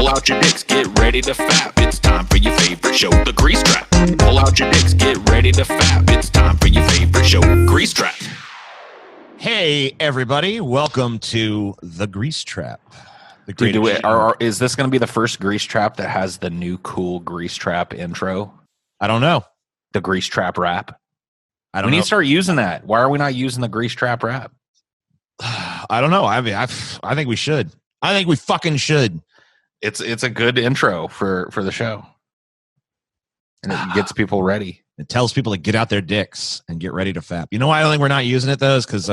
Pull out your dicks, get ready to fap. It's time for your favorite show, The Grease Trap. Pull out your dicks, get ready to fap. It's time for your favorite show, Grease Trap. Hey, everybody. Welcome to The Grease Trap. Is this going to be the first Grease Trap that has the new cool Grease Trap intro? I don't know. The Grease Trap rap? We need to start using that. Why are we not using the Grease Trap rap? I don't know. I mean, I think we should. I think we fucking should. It's a good intro for the show. And it gets people ready. It tells people to get out their dicks and get ready to fap. You know why I don't think we're not using it, though, is because,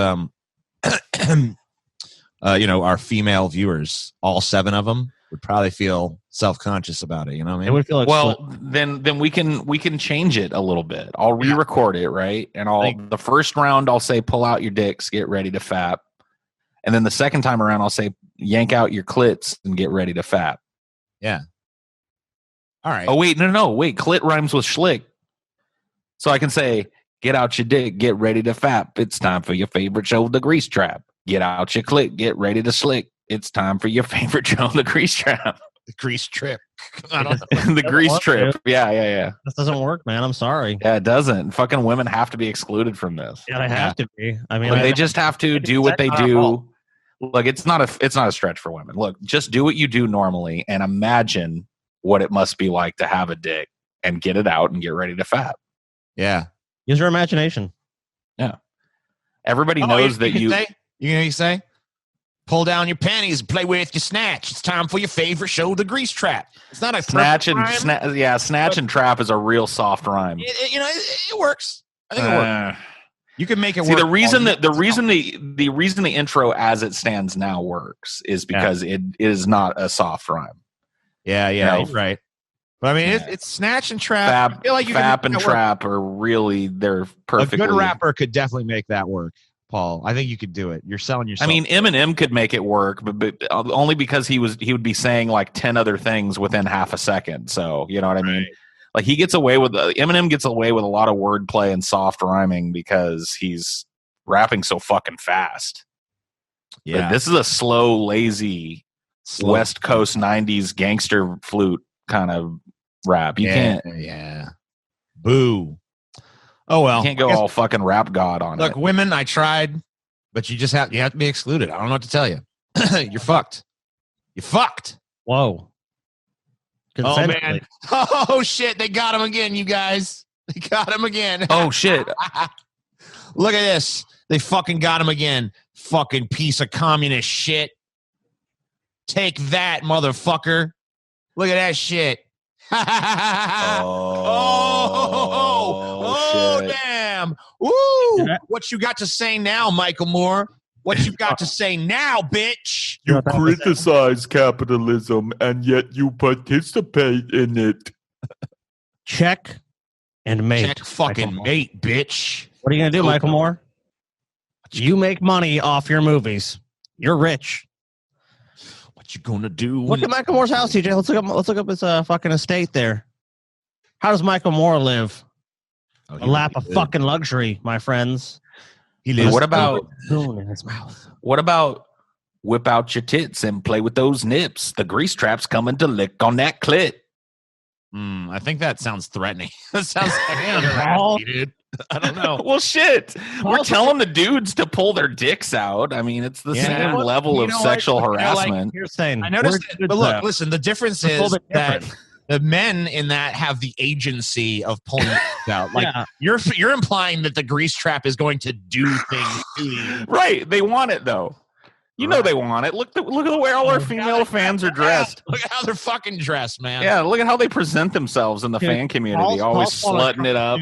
our female viewers, all 7 of them, would probably feel self-conscious about it. You know what I mean? It would feel like then we can change it a little bit. I'll re-record it, right? And the first round I'll say pull out your dicks, get ready to fap. And then the second time around I'll say yank out your clits and get ready to fap. Yeah. All right. Oh wait, no. Wait, clit rhymes with schlick. So I can say get out your dick, get ready to fap. It's time for your favorite show, The Grease Trap. Get out your clit, get ready to slick. It's time for your favorite show, The Grease Trap. The Grease Trip. The Grease Trip. Yeah. This doesn't work, man. I'm sorry. Yeah, it doesn't. Fucking women have to be excluded from this. Yeah, they have to be. I mean, they just have to do what they do. Look, it's not a stretch for women. Look, just do what you do normally and imagine what it must be like to have a dick and get it out and get ready to fap. Yeah. Use your imagination. Yeah. Everybody knows that you say, pull down your panties and play with your snatch. It's time for your favorite show, The Grease Trap. It's not a snatch and trap is a real soft rhyme. It works. I think it works. You can make it work. The reason the intro as it stands now works is because it is not a soft rhyme. Yeah, right. But I mean, it's snatch and trap. I feel like fap and trap are really they're perfectly. A good rapper could definitely make that work, Paul. I think you could do it. You're selling yourself. I mean, Eminem could make it work, but only because he would be saying like 10 other things within half a second. So you know what I mean? Like Eminem gets away with a lot of wordplay and soft rhyming because he's rapping so fucking fast. Yeah, but this is a slow, lazy West Coast '90s gangster flute kind of rap. You can't. Yeah. Boo. Oh well. You can't go all fucking rap god on it. Look, women, I tried, but you have to be excluded. I don't know what to tell you. You're fucked. You're fucked. Whoa. Oh man. Oh shit, they got him again, you guys. They got him again. Oh shit. Look at this. They fucking got him again. Fucking piece of communist shit. Take that, motherfucker. Look at that shit. Oh, damn. Woo. What you got to say now, Michael Moore? What you got to say now, bitch? You criticize capitalism, and yet you participate in it. Check and mate. Check fucking mate, bitch. What are you going to do, Michael Moore? You make money off your movies. You're rich. What you gonna do? Look at Michael Moore's house, TJ. Let's look up his fucking estate there. How does Michael Moore live? A lap of fucking luxury, my friends. He lives. What about spoon in his mouth? What about whip out your tits and play with those nips? The Grease Trap's coming to lick on that clit. I think that sounds threatening. That sounds like dude. I don't know. Well, shit. We're telling the dudes to pull their dicks out. I mean, it's the same level of sexual harassment. You're saying, I noticed it, but look, listen, the difference is that the men in that have the agency of pulling it out. Like you're implying that the Grease Trap is going to do things to you. Right. They want it though. You know they want it. Look at the way all our female fans are dressed. Look at how they're fucking dressed, man. Yeah, look at how they present themselves in the fan community. Always slutting it up.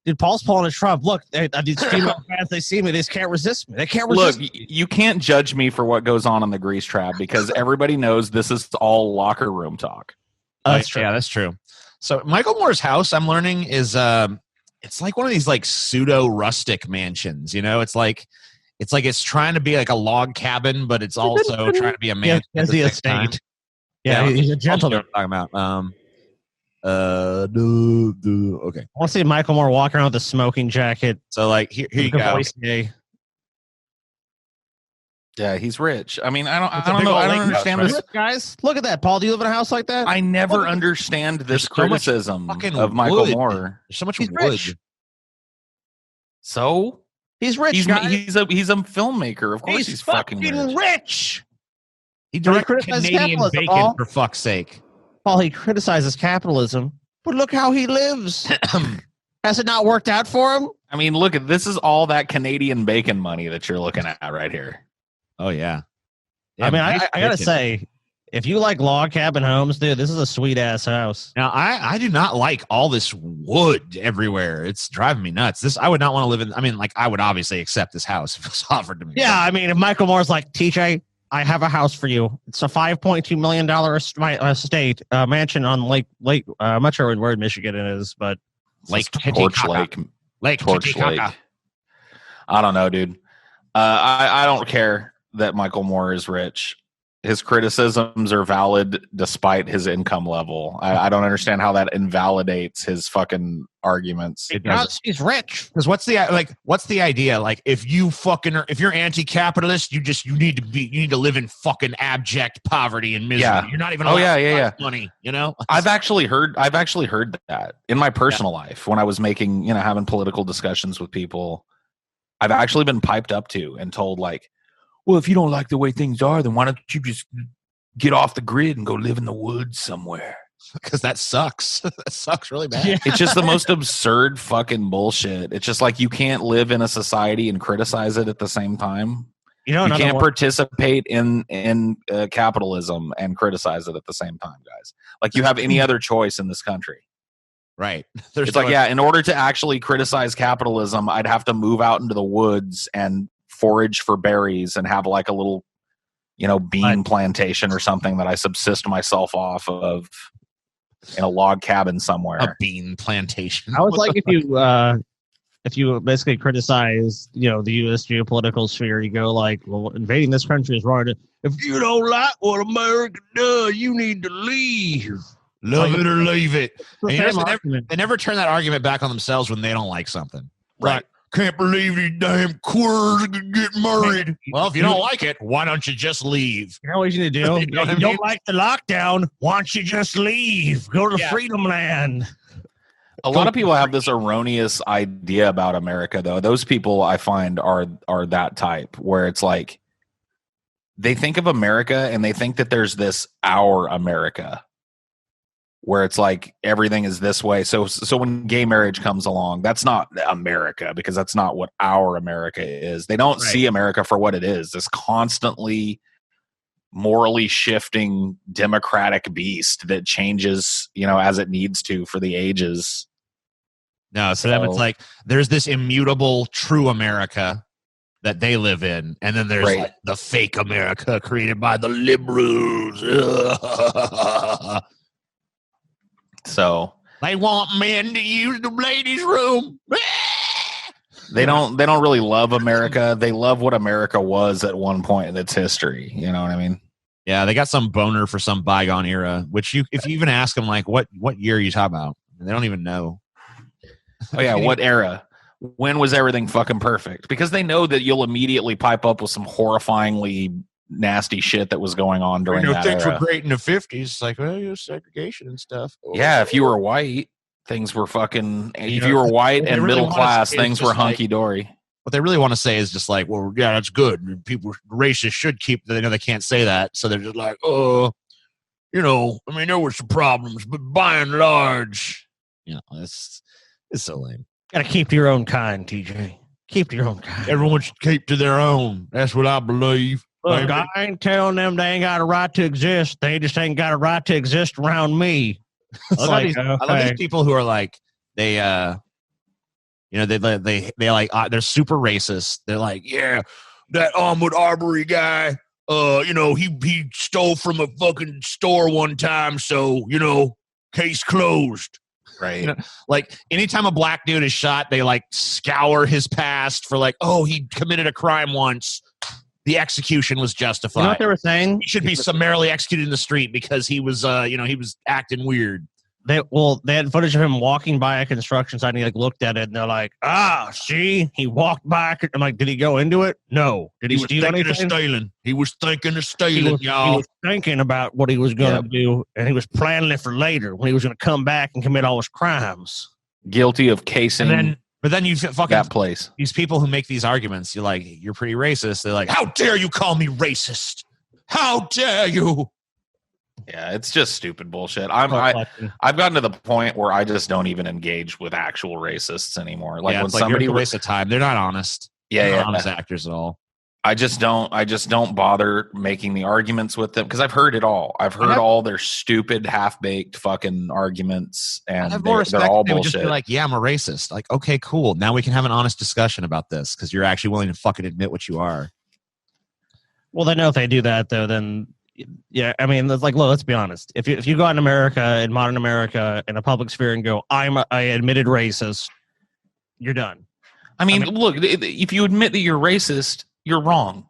Dude, Paul's pulling a Trump. Look, these female fans, they see me. They just can't resist me. They can't resist me. You can't judge me for what goes on the Grease Trap because everybody knows this is all locker room talk. That's true. Yeah, that's true. So Michael Moore's house, I'm learning, is it's like one of these like pseudo rustic mansions. You know, it's trying to be like a log cabin, but it's also trying to be a mansion. As the estate. Yeah, he's a gentleman. I'm talking about. Okay. I want to see Michael Moore walking around with a smoking jacket. So, like, here you go. Yeah, he's rich. I mean, I It's a don't big know. old I don't lake house, understand right? this. Look, guys, look at that, Paul. Do you live in a house like that? I never Look at- understand this There's so much criticism fucking of Michael wood. Moore. There's so much He's wood. rich. So He's rich, he's guys. he's a filmmaker. Of course, he's fucking rich. rich. He But he directed criticizes Canadian capitalism, Bacon, Paul. for fuck's sake. Paul, he criticizes capitalism, but look how he lives. Has it not worked out for him? I mean, look at this is all that Canadian bacon money that you're looking at right here. Oh yeah. I mean, nice I gotta bacon. say, if you like log cabin homes, dude, this is a sweet ass house. Now I do not like all this wood everywhere. It's driving me nuts. This I would not want to live in. I mean, like I would obviously accept this house if it was offered to me. Yeah, I mean, if Michael Moore's like, TJ, I have a house for you. It's a $5.2 million estate mansion on Lake. I'm not sure where in Michigan it is, but Lake Torch Titicaca. Lake. Torch Titicaca. Lake. I don't know, dude. I don't care that Michael Moore is rich. His criticisms are valid despite his income level. I don't understand how that invalidates his fucking arguments. because he's rich. Because what's the idea? Like if you're anti-capitalist, you need to live in fucking abject poverty and misery. Yeah. You're not even Oh, allowed yeah. money, you know? I've actually heard that in my personal life when I was making, having political discussions with people. I've actually been piped up to and told like, well, if you don't like the way things are, then why don't you just get off the grid and go live in the woods somewhere? Because that sucks. That sucks really bad. Yeah. It's just the most absurd fucking bullshit. It's just like you can't live in a society and criticize it at the same time. You know, You another can't one- participate in capitalism and criticize it at the same time, guys. Like you have any other choice in this country. Right. It's like, yeah, in order to actually criticize capitalism, I'd have to move out into the woods and forage for berries and have like a little, bean plantation or something that I subsist myself off of in a log cabin somewhere. A bean plantation. I was like, if you basically criticize, the U.S. geopolitical sphere, you go like, well, invading this country is wrong. If you don't like what America does, you need to leave. Love it or leave it. And Same here's the argument. they never turn that argument back on themselves when they don't like something. Right. Like, can't believe these damn queers are gonna get married. Well, if you don't like it, why don't you just leave? You know what you need to do? You know what I You don't mean? like the lockdown, why don't you just leave? Go to Yeah. Freedom Land. A lot of people have this erroneous idea about America, though. Those people I find are that type where it's like they think of America and they think that there's this our America where it's like everything is this way. So when gay marriage comes along, that's not America because that's not what our America is. They don't see America for what it is. This constantly morally shifting democratic beast that changes, as it needs to for the ages. No, so them it's like there's this immutable true America that they live in, and then there's Right. like the fake America created by the liberals. So They want men to use the ladies' room. they don't really love America. They love what America was at one point in its history. You know what I mean? Yeah, they got some boner for some bygone era, which if you even ask them, like, what year are you talking about? They don't even know. Oh yeah, what era? When was everything fucking perfect? Because they know that you'll immediately pipe up with some horrifyingly nasty shit that was going on during that things era. were great in the 50s. It's like, well, segregation and stuff. Yeah, if you were white, things were fucking. If know, you were white what they and really middle wanna class, say is things just were like- hunky dory. What they really want to say is just like, well, yeah, that's good. People, racists should keep. They know they can't say that, so they're just like, oh, I mean, there were some problems, but by and large, it's so lame. Gotta keep to your own kind, TJ. Keep to your own kind. Everyone should keep to their own. That's what I believe. Look, I ain't telling them they ain't got a right to exist. They just ain't got a right to exist around me. It's I love, like, these, I love okay. these people who are like they they're super racist. They're like, yeah, that Ahmaud Arbery guy, he stole from a fucking store one time, so case closed. Right. Like anytime a black dude is shot, they like scour his past for like, oh, he committed a crime once. The execution was justified. You know what they were saying? He should be summarily executed in the street because he was, he was acting weird. They had footage of him walking by a construction site, and he like looked at it, and they're like, see, he walked back. I'm like, did he go into it? No. Did he steal anything? stealing. He was thinking of He stealing, was, he was thinking about what he was going to do, and he was planning it for later when he was going to come back and commit all his crimes. Guilty of casing But then you fucking that place. These people who make these arguments, you're like, you're pretty racist. They're like, how dare you call me racist? How dare you? Yeah, it's just stupid bullshit. I've gotten to the point where I just don't even engage with actual racists anymore. Like when somebody you're a waste of time. They're not honest. They're not honest actors at all. I just don't bother making the arguments with them because I've heard it all. I've heard all their stupid, half-baked fucking arguments, and they're all bullshit. They would just be like, yeah, I'm a racist. Like, okay, cool. Now we can have an honest discussion about this because you're actually willing to fucking admit what you are. Well, they know if they do that, though, then, yeah, I mean, it's like, look, let's be honest. If you go out in America, in modern America, in a public sphere and go, I admitted racist, you're done. I mean, look, if you admit that you're racist, you're wrong.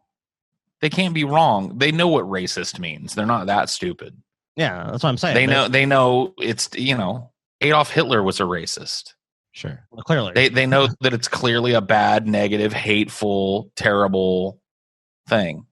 They can't be wrong. They know what racist means. They're not that stupid. Yeah, that's what I'm saying. They know it's, Adolf Hitler was a racist. Sure. Well, clearly. They know that it's clearly a bad, negative, hateful, terrible thing.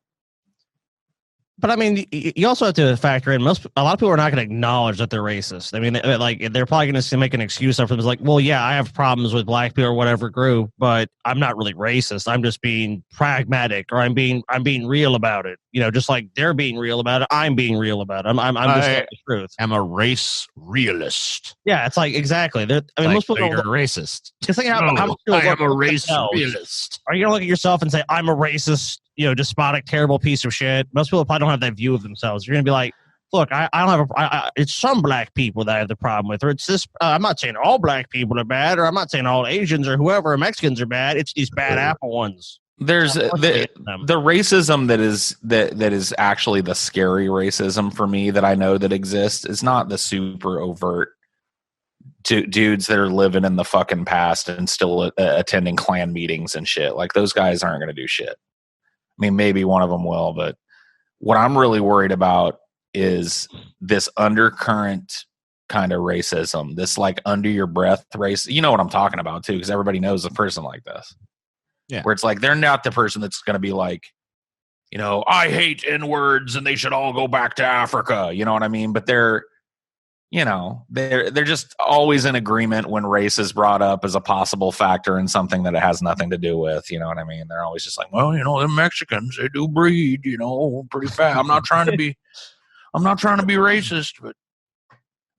But I mean, you also have to factor in a lot of people are not going to acknowledge that they're racist. I mean, they're probably going to make an excuse up for them. It's like, well, yeah, I have problems with black people or whatever group, but I'm not really racist. I'm just being pragmatic, or I'm being real about it. Just like they're being real about it, I'm being real about it. I'm just telling the truth. I'm a race realist. Yeah, it's like exactly. Most people you're a racist. Just think how much I am a race realist. Are you going to look at yourself and say, I'm a racist? Despotic, terrible piece of shit. Most people probably don't have that view of themselves. You're going to be like, look, I don't have it's some black people that I have the problem with, or it's this, I'm not saying all black people are bad, or I'm not saying all Asians or whoever, or Mexicans are bad. It's these bad apple ones. There's the racism that is actually the scary racism for me that I know that exists. It's not the super overt dudes that are living in the fucking past and still attending Klan meetings and shit. Like those guys aren't going to do shit. I mean, maybe one of them will, but what I'm really worried about is this undercurrent kind of racism, this like under your breath race. You know what I'm talking about too, because everybody knows a person like this. Yeah. Where it's like they're not the person that's going to be like, I hate N-words and they should all go back to Africa. You know what I mean? But they're just always in agreement when race is brought up as a possible factor in something that it has nothing to do with. You know what I mean? They're always just like, well, the Mexicans, they do breed, pretty fast. I'm not trying to be racist, but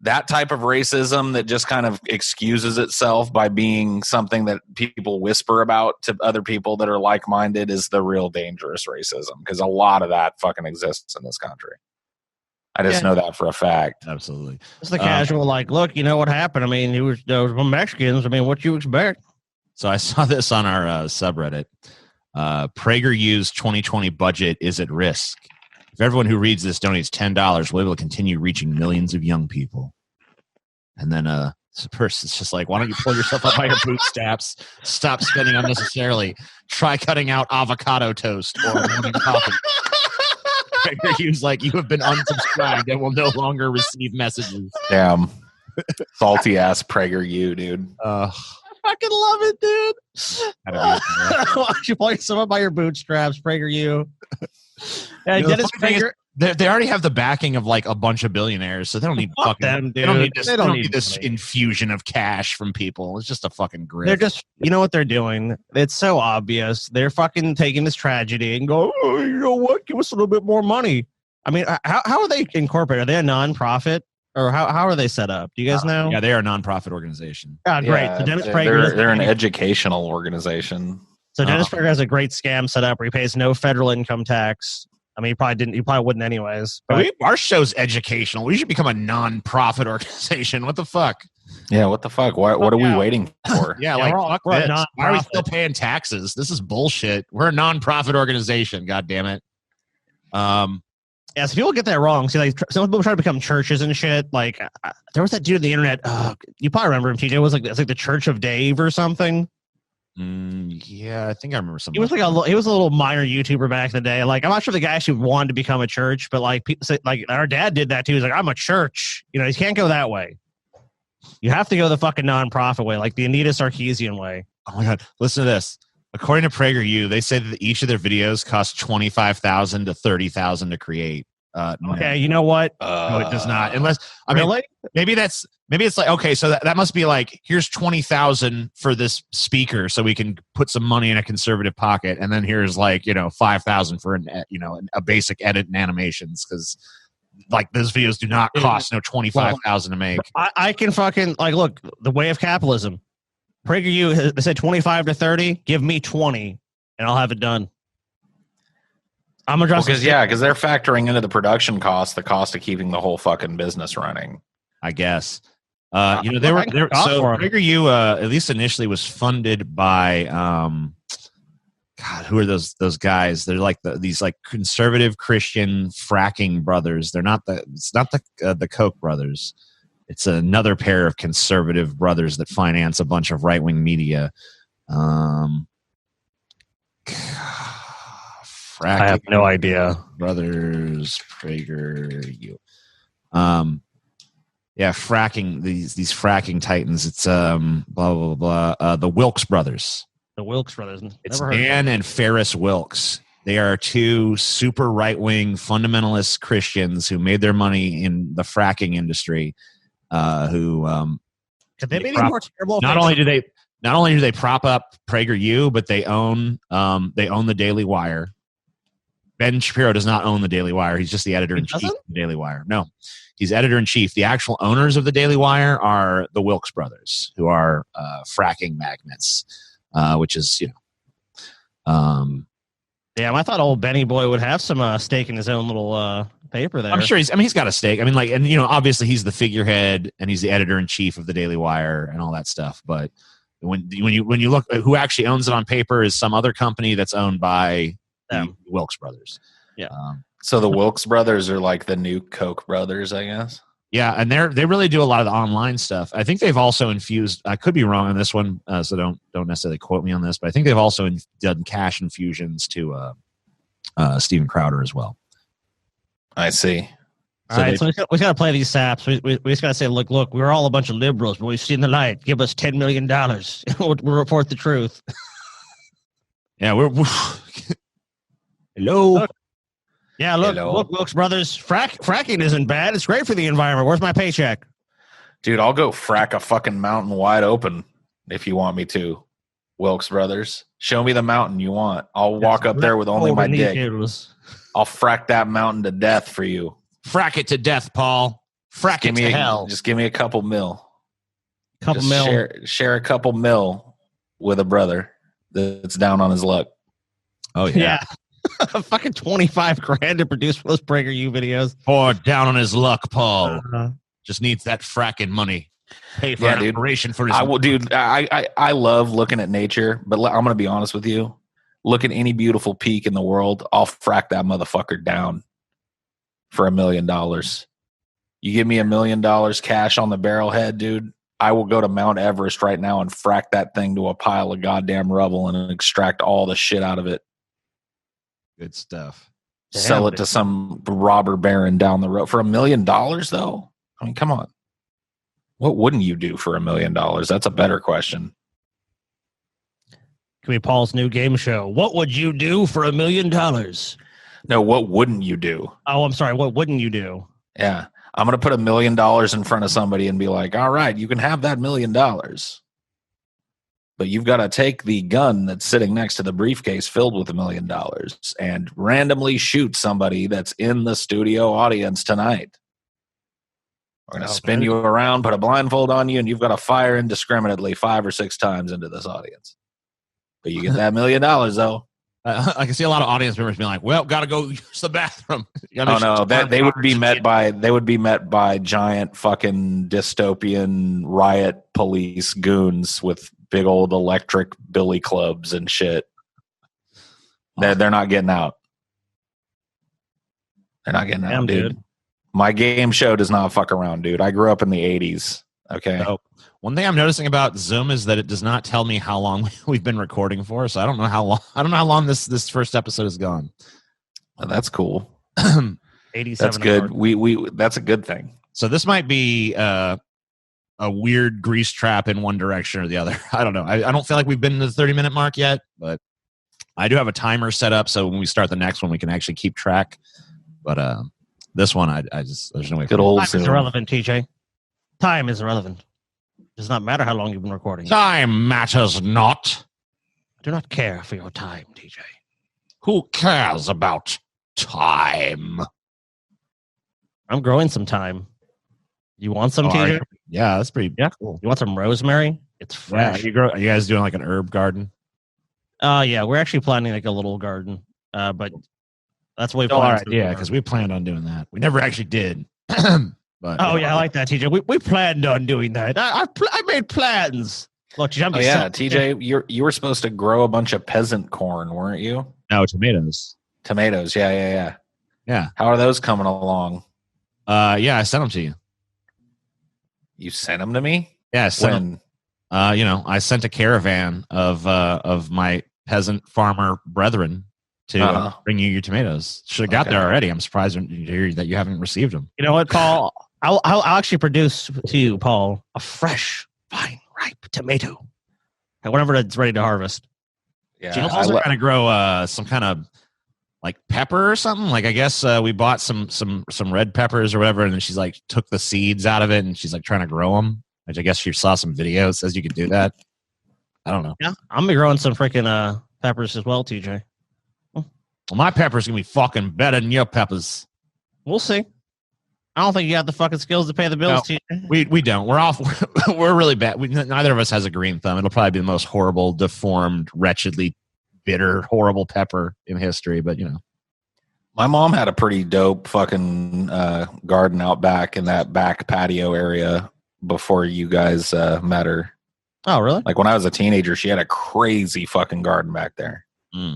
that type of racism that just kind of excuses itself by being something that people whisper about to other people that are like-minded is the real dangerous racism, because a lot of that fucking exists in this country. I just know that for a fact. Absolutely. It's the casual, look, what happened? I mean, he was Mexicans. I mean, what you expect? So I saw this on our subreddit. PragerU's 2020 budget is at risk. If everyone who reads this donates $10, we'll be able to continue reaching millions of young people. And then this person's just like, why don't you pull yourself up by your bootstraps? Stop spending unnecessarily. Try cutting out avocado toast or morning coffee. PragerU's like, you have been unsubscribed and will no longer receive messages. Damn. Salty ass PragerU, dude. I fucking love it, dude. Why don't you pull yourself up by your bootstraps, PragerU? Dennis Prager. They already have the backing of a bunch of billionaires, so they don't need them, dude. They don't need this infusion of cash from people. It's just a fucking grift. They're just, what they're doing? It's so obvious. They're fucking taking this tragedy and go, oh, you know what? Give us a little bit more money. I mean, how are they incorporated? Are they a nonprofit? Or how are they set up? Do you guys know? Yeah, they are a nonprofit organization. Great. Yeah, so Dennis Prager, they're an educational organization. So Dennis Prager has a great scam set up where he pays no federal income tax. I mean, he probably wouldn't anyways. But our show's educational. We should become a non-profit organization. What the fuck? Yeah, what the fuck? What are we waiting for? Fuck this. Why are we still paying taxes? This is bullshit. We're a non-profit organization. God damn it. Yeah, so people get that wrong. See, some people try to become churches and shit. There was that dude on the internet. You probably remember him, TJ. It was it's like the Church of Dave or something. Yeah, I think I remember something. He was he was a little minor YouTuber back in the day. I'm not sure the guy actually wanted to become a church, but people say, our dad did that too. He's like, I'm a church. You can't go that way. You have to go the fucking nonprofit way, like the Anita Sarkeesian way. Oh my god! Listen to this. According to PragerU, they say that each of their videos costs $25,000 to $30,000 to create. No. Okay, you know what? No, it does not. Unless I mean, Really? maybe it's like, okay, so that must be like, here's 20,000 for this speaker, so we can put some money in a conservative pocket, and then here's like 5,000 for a basic edit and animations, because like those videos do not cost 25,000 to make. I can fucking like look the way of capitalism. PragerU, they said 25 to 30. Give me 20, and I'll have it done. I'm gonna because they're factoring into the production cost, the cost of keeping the whole fucking business running. I guess. They were so PragerU at least initially was funded by God, who are those guys? They're like these like conservative Christian fracking brothers. It's not the Koch brothers. It's another pair of conservative brothers that finance a bunch of right-wing media. I have no idea. Brothers PragerU. Fracking these fracking titans. It's blah blah blah. The Wilkes brothers. The Wilkes brothers. It's Dan and Ferris Wilkes. They are two super right-wing fundamentalist Christians who made their money in the fracking industry. Could they be more terrible? Not only do they prop up PragerU, but they own the Daily Wire. Ben Shapiro does not own the Daily Wire. He's just the editor-in-chief of the Daily Wire. No, he's editor-in-chief. The actual owners of the Daily Wire are the Wilkes brothers, who are fracking magnates, which is, Damn, I thought old Benny Boy would have some stake in his own little paper there. I'm sure he's got a stake. I mean, like, and obviously he's the figurehead and he's the editor-in-chief of the Daily Wire and all that stuff. But when you look, who actually owns it on paper is some other company that's owned by the Wilkes brothers. Yeah. So the Wilkes brothers are like the new Koch brothers, I guess. Yeah, and they really do a lot of the online stuff. I think they've also infused. I could be wrong on this one, so don't necessarily quote me on this. But I think they've also done cash infusions to Steven Crowder as well. I see. All right, so we got to play these saps. We just got to say, look, we're all a bunch of liberals, but we've seen the light. Give us $10 million. We'll report the truth. Yeah, we're hello. Look, Wilkes brothers, fracking isn't bad. It's great for the environment. Where's my paycheck? Dude, I'll go frack a fucking mountain wide open if you want me to. Wilkes brothers, show me the mountain you want. I'll walk up there with only my dick. I'll frack that mountain to death for you. Frack it to death, Paul. Frack it to hell. Just give me a couple mil. Mil. Share a couple mil with a brother that's down on his luck. Oh yeah. Fucking 25 grand to produce those PragerU videos. Poor down on his luck, Paul. Just needs that fracking money. Pay for an operation for his. I love looking at nature, but I'm going to be honest with you. Look at any beautiful peak in the world. I'll frack that motherfucker down for $1 million. You give me $1 million cash on the barrelhead, dude. I will go to Mount Everest right now and frack that thing to a pile of goddamn rubble and extract all the shit out of it. Good stuff. Sell it to some robber baron down the road for $1 million, though. I mean, come on. What wouldn't you do for $1 million? That's a better question. Could be Paul's new game show. What would you do for $1 million? No, what wouldn't you do? Oh, I'm sorry. What wouldn't you do? Yeah. I'm going to put $1 million in front of somebody and be like, all right, you can have that $1 million. But you've got to take the gun that's sitting next to the briefcase filled with $1 million and randomly shoot somebody that's in the studio audience tonight. We're going to spin you around, put a blindfold on you, and you've got to fire indiscriminately 5 or 6 times into this audience. But you get that $1 million, though. I can see a lot of audience members being like, "Well, got to go use the bathroom." They would be met by giant fucking dystopian riot police goons with big old electric billy clubs and shit. They're not getting out. They're not getting out, dude. My game show does not fuck around, dude. I grew up in the 80s. Okay. So, one thing I'm noticing about Zoom is that it does not tell me how long we've been recording for, so I don't know how long this first episode has gone. Well, that's cool. 87. That's good. We that's a good thing. So this might be a weird grease trap in one direction or the other. I don't know. I don't feel like we've been to the 30-minute mark yet, but I do have a timer set up so when we start the next one, we can actually keep track. But this one, I just there's no way. Good old Time is Zoom. irrelevant, TJ. Time is irrelevant. It does not matter how long you've been recording. Time matters not. I do not care for your time, TJ. Who cares about time? I'm growing some time. You want some, TJ? Yeah, that's pretty cool. You want some rosemary? It's Yeah, fresh. are you guys doing like an herb garden? Yeah, we're actually planning like a little garden. But that's what we Still our planned. idea because we planned on doing that. We never actually did. But Oh yeah, I like that, TJ. We planned on doing that. I made plans. Look, TJ, Oh yeah, TJ, you were supposed to grow a bunch of peasant corn, weren't you? no tomatoes. Tomatoes, yeah. Yeah. How are those coming along? Yeah, I sent them to you. You sent them to me? Yeah, I sent them. I sent a caravan of my peasant farmer brethren to bring you your tomatoes. Should have got there already. I'm surprised to hear that you haven't received them. You know what, Paul? I'll actually produce to you, Paul, a fresh, fine, ripe tomato. And whenever it's ready to harvest. Yeah. Jill's also trying to grow some kind of like pepper or something. Like I guess we bought some red peppers or whatever, and then she's like took the seeds out of it and she's like trying to grow them. Which I guess she saw some videos says you could do that. I don't know. Yeah, I'm gonna be growing some freaking peppers as well, TJ. Well, my pepper's gonna be fucking better than your peppers. We'll see. I don't think you got the fucking skills to pay the bills, TJ. We don't. We're off. We're really bad. Neither of us has a green thumb. It'll probably be the most horrible, deformed, wretchedly bitter, horrible pepper in history. But my mom had a pretty dope fucking garden out back in that back patio area before you guys met her. Oh, really? Like when I was a teenager, she had a crazy fucking garden back there.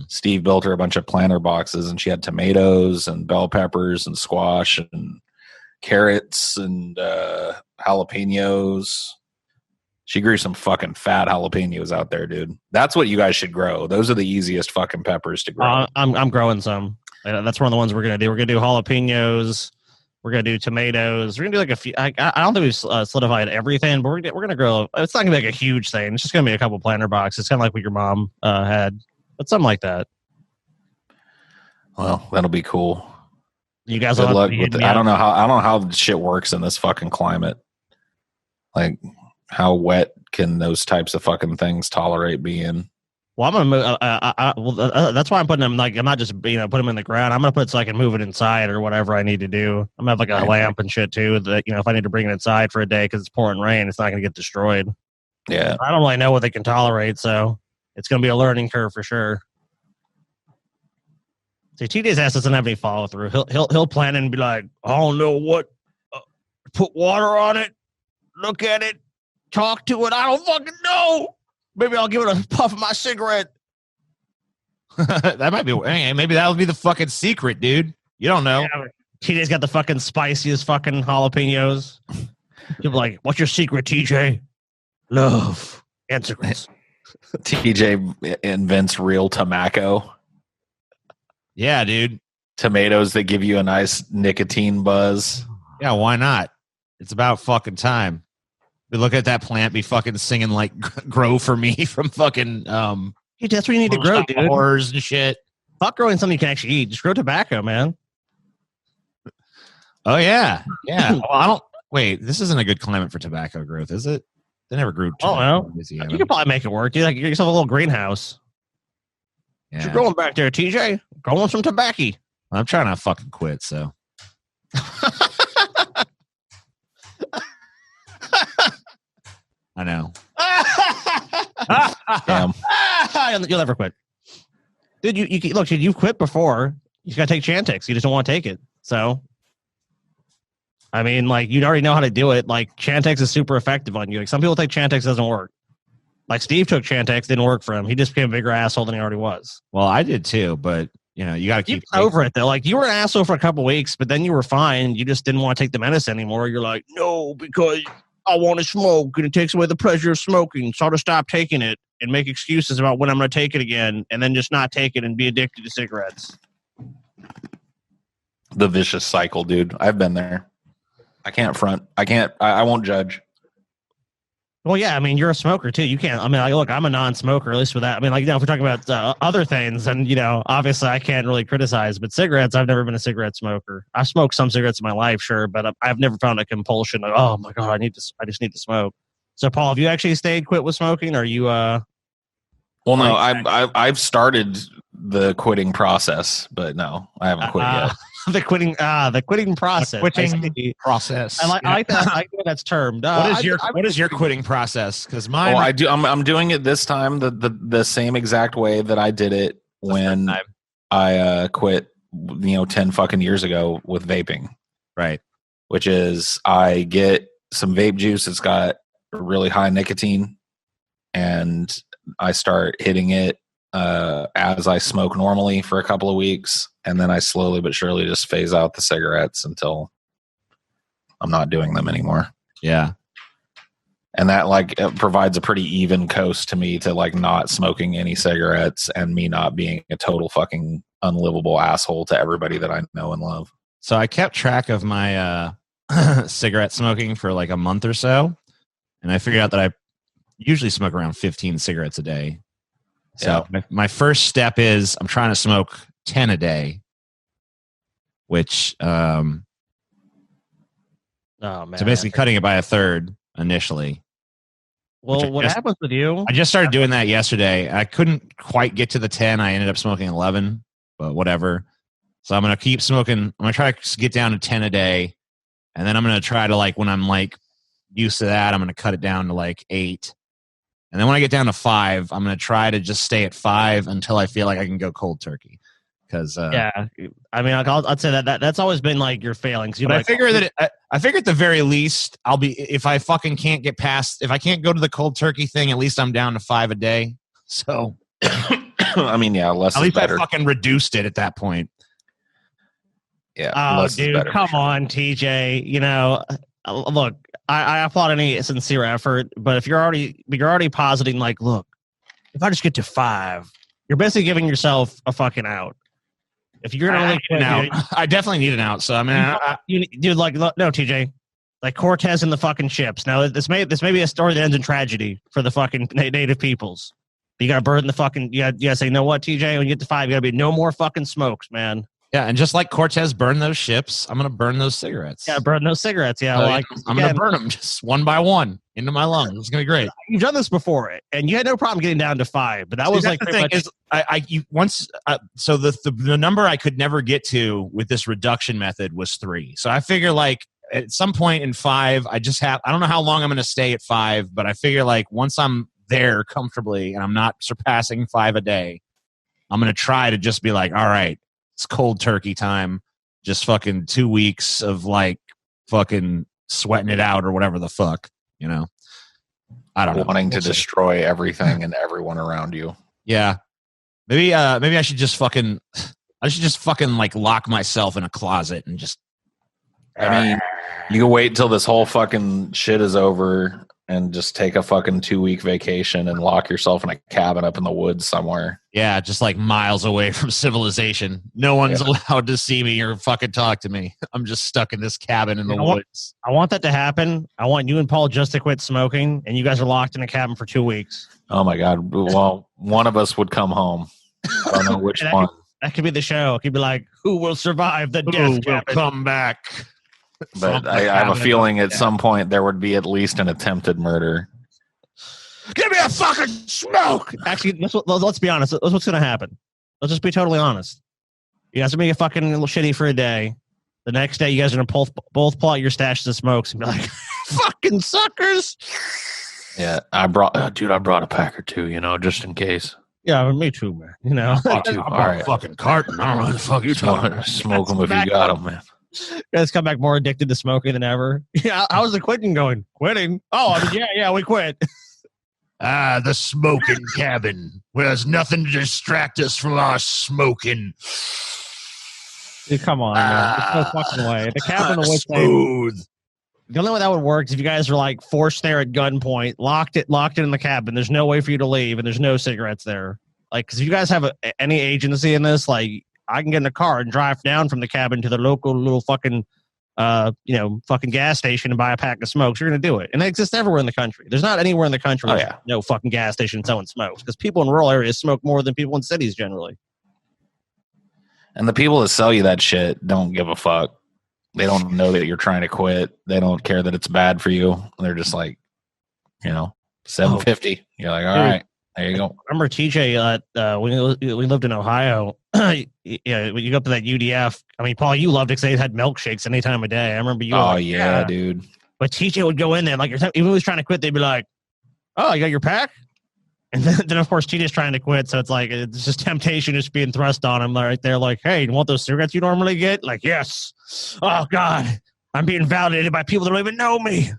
Steve built her a bunch of planter boxes, and she had tomatoes and bell peppers and squash and carrots and jalapenos. She grew some fucking fat jalapenos out there, dude. That's what you guys should grow. Those are the easiest fucking peppers to grow. I'm growing some. That's one of the ones we're gonna do. We're gonna do jalapenos. We're gonna do tomatoes. We're gonna do like a few. I don't think we've solidified everything, but we're gonna grow. It's not gonna be like a huge thing. It's just gonna be a couple planter boxes. It's kind of like what your mom had, but something like that. Well, that'll be cool. You guys, good luck with it. I don't know how shit works in this fucking climate. Like, how wet can those types of fucking things tolerate being? Well, I'm gonna move. That's why I'm putting them. Like, I'm not just put them in the ground. I'm gonna put it so I can move it inside or whatever I need to do. I'm gonna have like a lamp and shit too. That if I need to bring it inside for a day because it's pouring rain, it's not gonna get destroyed. Yeah, I don't really know what they can tolerate, so it's gonna be a learning curve for sure. See, TJ's ass doesn't have any follow through. He'll plan and be like, I don't know what. Put water on it. Look at it. Talk to it. I don't fucking know. Maybe I'll give it a puff of my cigarette. That might be. Maybe that'll be the fucking secret, dude. You don't know. Yeah, TJ's got the fucking spiciest fucking jalapenos. People like, what's your secret, TJ? Love and cigarettes. TJ invents real tobacco. Yeah, dude. Tomatoes that give you a nice nicotine buzz. Yeah, why not? It's about fucking time. We look at that plant be fucking singing like grow for me from fucking Dude, that's what you need to grow, dude. Horrors and shit. Fuck growing something you can actually eat. Just grow tobacco, man. Oh yeah. Yeah. Well, I don't wait, this isn't a good climate for tobacco growth, is it? They never grew tobacco. Oh well. You could probably make it work, dude. Like, get yourself a little greenhouse. Yeah. You're growing back there, TJ. Growing some tobacco. I'm trying to fucking quit, so I know. Damn. You'll never quit. Dude, you look, dude, you've quit before. You just gotta take Chantix. You just don't want to take it. So I mean, like, you already know how to do it. Like, Chantix is super effective on you. Like, some people think Chantix doesn't work. Like, Steve took Chantix, didn't work for him. He just became a bigger asshole than he already was. Well, I did too, but you gotta keep over it though. Like, you were an asshole for a couple weeks, but then you were fine. You just didn't want to take the medicine anymore. You're like, no, because I want to smoke and it takes away the pleasure of smoking. So I'll just stop taking it and make excuses about when I'm going to take it again, and then just not take it and be addicted to cigarettes. The vicious cycle, dude. I've been there. I can't front. I won't judge. Well, yeah, I mean, you're a smoker too. You can't. I mean, like, look, I'm a non-smoker. At least with that. I mean, like, if we're talking about other things, and obviously, I can't really criticize. But cigarettes, I've never been a cigarette smoker. I've smoked some cigarettes in my life, sure, but I've never found a compulsion. Like, oh my god, I just need to smoke. So, Paul, have you actually quit with smoking? Or are you? Well, no, I've started the quitting process, but no, I haven't quit yet. The quitting process. The quitting process. I like that. I like the way that's termed. What is your quitting process? Because mine. I do. I'm doing it this time the same exact way that I did it when I quit. 10 fucking years ago with vaping. Right. Which is I get some vape juice. It's got really high nicotine, and I start hitting it as I smoke normally for a couple of weeks, and then I slowly but surely just phase out the cigarettes until I'm not doing them anymore. Yeah. And that it provides a pretty even coast to me to not smoking any cigarettes and me not being a total fucking unlivable asshole to everybody that I know and love. So I kept track of my cigarette smoking for a month or so, and I figured out that I usually smoke around 15 cigarettes a day. So my first step is I'm trying to smoke 10 a day, which oh man, so basically cutting it by a third initially. Well, what happens with you? I just started doing that yesterday. I couldn't quite get to the 10. I ended up smoking 11, but whatever. So I'm going to keep smoking. I'm going to try to get down to 10 a day. And then I'm going to try to when I'm used to that, I'm going to cut it down to 8. And then when I get down to 5, I'm going to try to just stay at 5 until I feel like I can go cold turkey. Because I mean, I'd say that's always been your failings. But I figure I figure at the very least I'll be, if I fucking can't get past, if I can't go to the cold turkey thing, at least I'm down to 5 a day. So I mean, yeah, less at is least better. I fucking reduced it at that point. Yeah. Oh, dude, come on, TJ. Look, I applaud any sincere effort, but if you're already positing look, if I just get to 5, you're basically giving yourself a fucking out. If you're gonna only quit, I definitely need an out. So I mean, dude, no, TJ, Cortez and the fucking ships. Now this may be a story that ends in tragedy for the fucking native peoples. You gotta burn the fucking. You gotta say, you know what, TJ? When you get to 5, you gotta be no more fucking smokes, man. Yeah, and just like Cortez burned those ships, I'm gonna burn those cigarettes. Yeah, burn those cigarettes. Yeah, I'm gonna burn them just one by one into my lungs. It's gonna be great. You've done this before, and you had no problem getting down to 5, but that was the thing is, so the number I could never get to with this reduction method was 3. So I figure at some point in 5, I don't know how long I'm gonna stay at 5, but I figure once I'm there comfortably and I'm not surpassing 5 a day, I'm gonna try to just be all right. It's cold turkey time. Just fucking 2 weeks of fucking sweating it out or whatever the fuck, I don't know. Wanting to destroy everything and everyone around you. Yeah. Maybe I should just fucking lock myself in a closet and just. I mean, you can wait until this whole fucking shit is over and just take a fucking 2-week vacation and lock yourself in a cabin up in the woods somewhere. Yeah, just miles away from civilization. No one's allowed to see me or fucking talk to me. I'm just stuck in this cabin in the woods. I want that to happen. I want you and Paul just to quit smoking, and you guys are locked in a cabin for 2 weeks. Oh my God. Well, one of us would come home. I don't know which one. That could be the show. It could be who will survive the death cabin? Come back. But I have a feeling at some point there would be at least an attempted murder. Give me a fucking smoke. Actually, let's be honest. That's what's going to happen. Let's just be totally honest. You guys are going to get fucking a little shitty for a day. The next day, you guys are going to both pull out your stashes of smokes and be like, fucking suckers. Yeah, I brought a pack or 2, just in case. Yeah, me too, man. Me too. All right. Fucking carton. I don't know what the fuck you're talking about. Smoke them if you got them, man. You guys come back more addicted to smoking than ever. Yeah, how's the quitting going? Quitting? Oh, I mean, yeah, we quit. The smoking cabin, where there's nothing to distract us from our smoking. Dude, come on, man. There's no fucking way. The cabin the smooth. The only way that would work is if you guys are forced there at gunpoint, locked it in the cabin. There's no way for you to leave, and there's no cigarettes there. Because if you guys have any agency in this, I can get in a car and drive down from the cabin to the local little fucking fucking gas station and buy a pack of smokes, you're going to do it. And they exist everywhere in the country. There's not anywhere in the country where there's no fucking gas station selling smokes, because people in rural areas smoke more than people in cities generally. And the people that sell you that shit don't give a fuck. They don't know that you're trying to quit. They don't care that it's bad for you. They're just like, $7.50. You're like, all right, there you go. I remember TJ, we lived in Ohio. When you go up to that UDF. I mean, Paul, you loved it because they had milkshakes any time of day. I remember you. Oh, yeah, dude. But TJ would go in there, like, even when he was trying to quit, they'd be like, oh, you got your pack? And then of course, TJ's trying to quit. So it's like, it's just temptation just being thrust on him right there. Like, hey, you want those cigarettes you normally get? Like, yes. Oh, God. I'm being validated by people that don't even know me.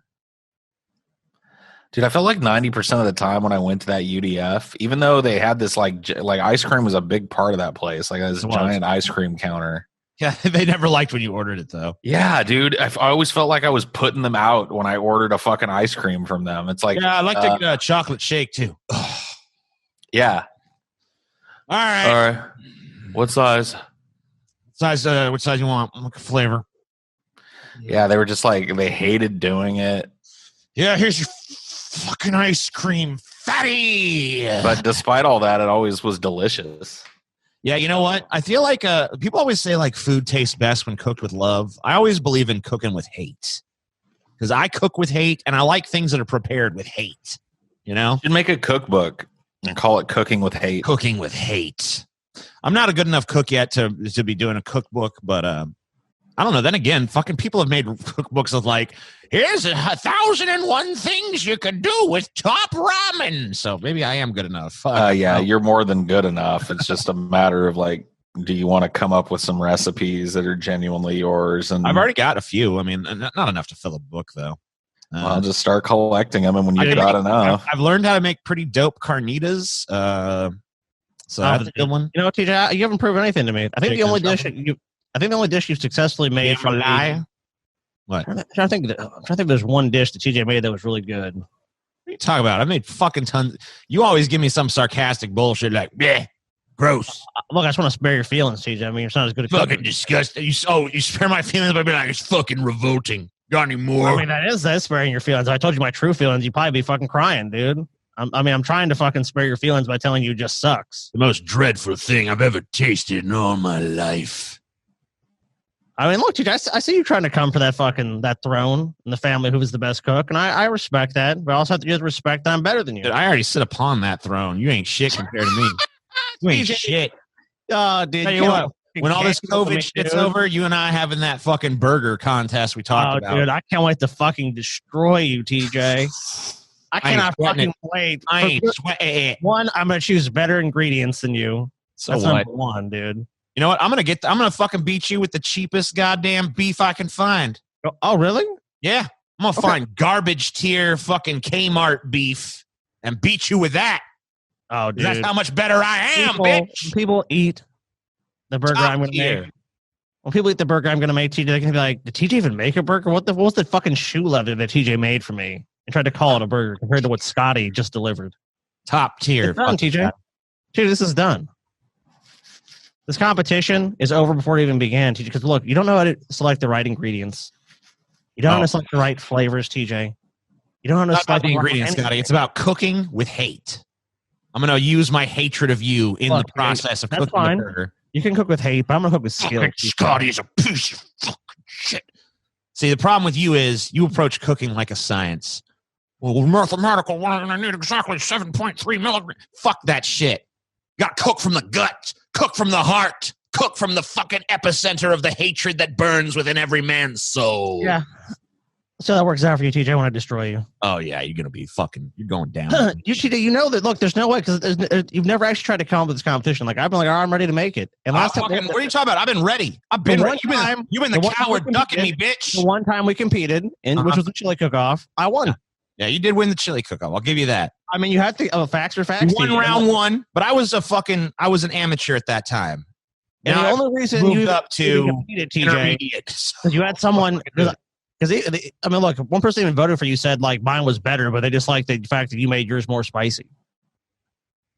Dude, I felt like 90% of the time when I went to that UDF, even though they had this like ice cream was a big part of that place, like this giant ice cream counter. Yeah, they never liked when you ordered it, though. Yeah, dude. I always felt like I was putting them out when I ordered a fucking ice cream from them. It's like, yeah, I like to get a chocolate shake, too. Yeah. All right. What size? Which size you want? What flavor? Yeah, they were just like, they hated doing it. Yeah, here's your fucking ice cream, fatty. But despite all that, it always was delicious. Yeah, you know what? I feel like people always say like food tastes best when cooked with love. I always believe in cooking with hate, because I cook with hate and I like things that are prepared with hate. You know, you should make a cookbook and call it Cooking with Hate. Cooking with Hate. I'm not a good enough cook yet to be doing a cookbook, but I don't know. Then again, fucking people have made cookbooks of like, here's 1,001 things you can do with top ramen. So maybe I am good enough. You're more than good enough. It's just a matter of like, do you want to come up with some recipes that are genuinely yours? And I've already got a few. I mean, not enough to fill a book though. I'll just start collecting them, and when you've got enough, I've learned how to make pretty dope carnitas. So that's a good one. You know, TJ, you haven't proven anything to me. I think the only dish you've successfully made from lie. What? I'm trying to think there's one dish that TJ made that was really good. What are you talking about? I made fucking tons. You always give me some sarcastic bullshit like, yeah, gross. Look, I just want to spare your feelings, TJ. I mean, it's not as good as fucking disgusting. You spare my feelings by being like, it's fucking revolting. Got any more? I mean, that's sparing your feelings. If I told you my true feelings, you'd probably be fucking crying, dude. I'm trying to fucking spare your feelings by telling you it just sucks. The most dreadful thing I've ever tasted in all my life. I mean, look, dude, I see you trying to come for that throne in the family who was the best cook, and I respect that, but I also have to just respect that I'm better than you. Dude, I already sit upon that throne. You ain't shit compared to me. You ain't shit. Oh, dude. Tell you what, when all this COVID shit's over, you and I having that fucking burger contest we talked about. Dude, I can't wait to fucking destroy you, TJ. I cannot fucking wait. I ain't sweating. One, I'm going to choose better ingredients than you. So that's what? number one, dude. You know what? I'm gonna fucking beat you with the cheapest goddamn beef I can find. Oh, really? Yeah. I'm gonna find garbage tier fucking Kmart beef and beat you with that. Oh, dude. That's how much better I am, bitch. People eat the burger I'm gonna make. When people eat the burger I'm gonna make, TJ, they're gonna be like, did TJ even make a burger? What was the fucking shoe leather that TJ made for me? And tried to call it a burger compared to what Scotty just delivered. Top tier. It's done, TJ. TJ, this is done. This competition is over before it even began, TJ. Because look, you don't know how to select the right ingredients. You don't know how to select the right flavors, TJ. You don't know how to select the ingredients, Scotty. It's about cooking with hate. I'm going to use my hatred of you in the process of cooking the burger. You can cook with hate, but I'm going to cook with skill. Scotty is a piece of fucking shit. See, the problem with you is you approach cooking like a science. Well, mathematical, I need exactly 7.3 milligrams. Fuck that shit. You got to cook from the gut. Cook from the heart. Cook from the fucking epicenter of the hatred that burns within every man's soul. Yeah. So that works out for you, TJ. I want to destroy you. Oh, yeah. You're going to be fucking, you're going down. You know that, look, there's no way, because you've never actually tried to come up with this competition. Like, I've been like, oh, I'm ready to make it. And last time, what are you talking about? I've been ready. I've been ready. You've been the coward ducking me, bitch. The one time we competed, which was the chili cook-off, I won. Yeah, you did win the chili cook-off. I'll give you that. I mean, you have to, facts are facts. You won round one, but I was an amateur at that time. And the only reason you up to competed, TJ, because you had someone. Because I mean, look, one person even voted for you said like mine was better, but they disliked the fact that you made yours more spicy.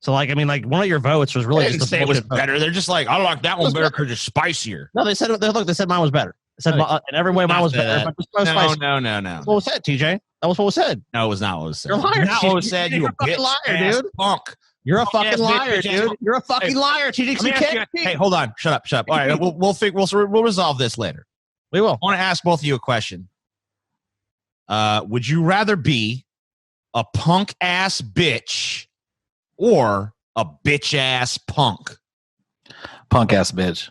So, like, I mean, like one of your votes was really they didn't say it was better. They're just like, I like that one better because it's spicier. No, they said mine was better. I said, in every way, mine was better. But just spicy. No. That's what was said, TJ. That was what was said. No, it was not what was said. You're a liar. Not what was said. You a fucking bitch, liar, dude. Punk. You're a fucking Yes, liar, bitch, dude. You're a fucking liar, TJ. You can't. Hey, hold on. Shut up. All right, we'll resolve this later. We will. I want to ask both of you a question. Would you rather be a punk ass bitch or a bitch ass punk? Punk ass bitch.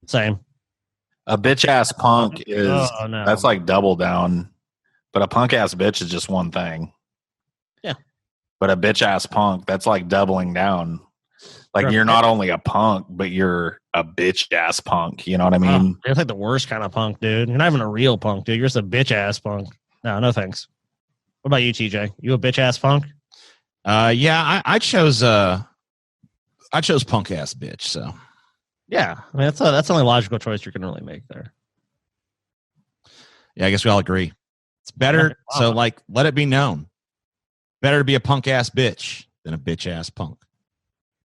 Same. A bitch ass punk is no. that's like double down, but a punk ass bitch is just one thing. Yeah. But a bitch ass punk, that's like doubling down. Like you're not only a punk, but you're a bitch ass punk. You know what I mean? You're like the worst kind of punk, dude. You're not even a real punk, dude. You're just a bitch ass punk. No thanks. What about you, TJ? You a bitch ass punk? Yeah, I chose punk ass bitch. So yeah, I mean that's the only logical choice you can really make there. Yeah, I guess we all agree. It's better. So like, let it be known. Better to be a punk ass bitch than a bitch ass punk.